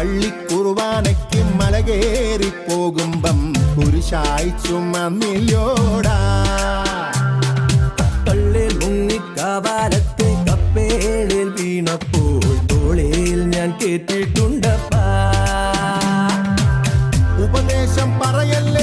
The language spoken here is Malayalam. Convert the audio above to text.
പള്ളിക്കുർബാനയ്ക്ക് മലകേറി പോകുമ്പം കുരിശായി ചുമന്നില്ലോടാ. കപ്പലിൽ മുങ്ങിക്കാവാലത്തെ കപ്പേളിൽ വീണപ്പോൾ തോളിൽ ഞാൻ കേട്ടിട്ടുണ്ടപ്പാ. ഉപദേശം പറയല്ലേ